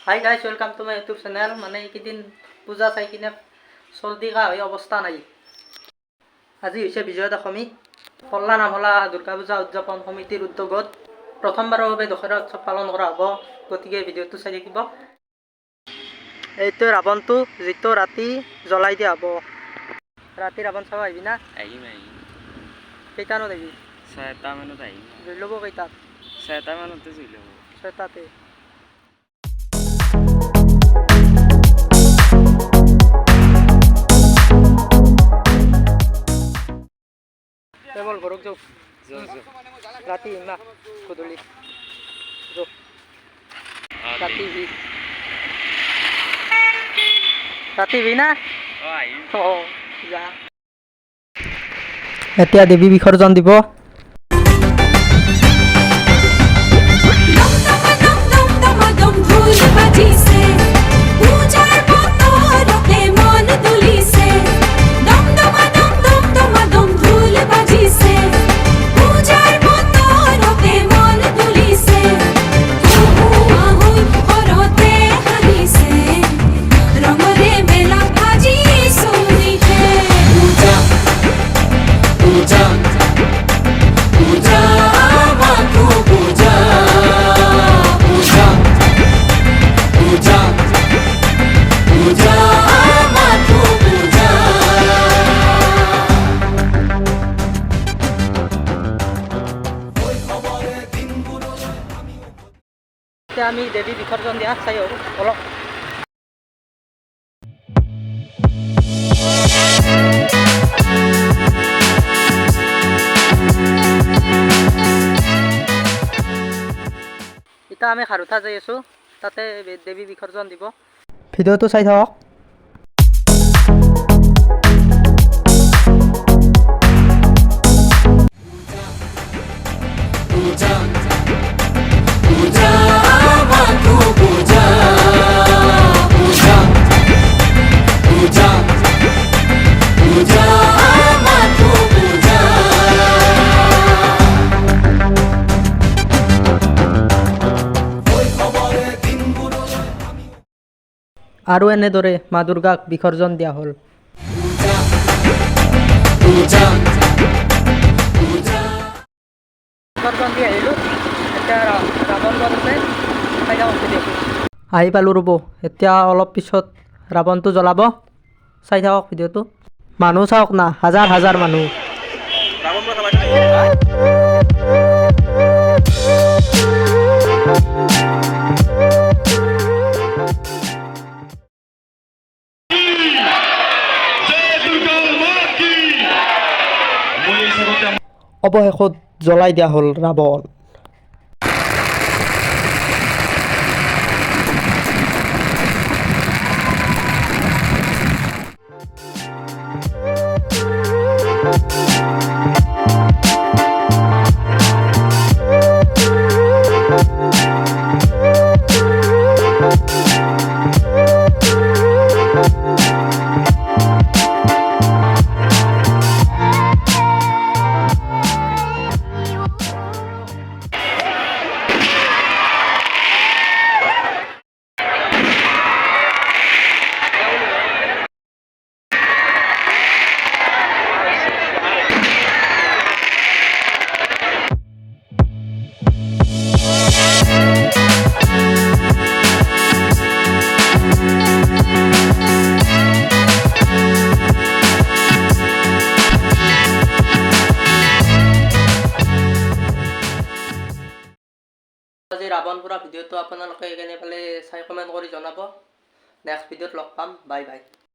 Hi guys, welcome to my YouTube channel. মানে এইকেইদিন পূজা চাই কিনে চৰ্দি কাহ হৈ অৱস্থা নাই। আজি হৈছে বিজয়া দশমী। কল্যাণ আমলা দুৰ্গা পূজা উদযাপন সমিতিৰ উদ্যোগত প্ৰথমবাৰৰ বাবে দশহৰা উৎসৱ পালন কৰা হ'ব। গতিকে ভিডিঅ'টো চাই থাকিব। এইটো ৰাৱণটো যিটো ৰাতি জ্বলাই দিয়া হ'ব। ৰাতি ৰাৱণ চাব আহিবি না? আহিম। কেইটানত আহিবি? 6টা মানত আহিম। জুই ল'ব কেইটাত? 6টা মানতে জুই ল'ব। 6টাতে। বল ঘৰক যাওঁ। ৰাতি না গধূলি ৰাতি না যা। এতিয়া দেৱী বিসৰ্জন দিব। এতিয়া আমি দেৱী বিসৰ্জন দিয়া চাই আহোঁ অলপ। এতিয়া আমি খাৰুঠা যাই আছোঁ, তাতে দেৱী বিসৰ্জন দিব। ভিডিঅ'টো চাই থাকক। আৰু এনেদৰে মা দুৰ্গাক বিসৰ্জন দিয়া হ'ল। বিসৰ্জন দি আহিলোঁ। এতিয়া ৰাৱণটো আছে, আহি পালোঁ ৰ'ব। এতিয়া অলপ পিছত ৰাৱণটো জ্বলাব। চাই থাকক ভিডিঅ'টো। মানুহ চাওক না, হাজাৰ হাজাৰ মানুহ। অৱশেষত জ্বলাই দিয়া হ'ল ৰাৱণ। আজি ৰাৱণ পুৰা ভিডিঅ'টো আপোনালোকে কেনে পালে চাই কমেণ্ট কৰি জনাব। নেক্সট ভিডিঅ'ত লগ পাম। Bye bye.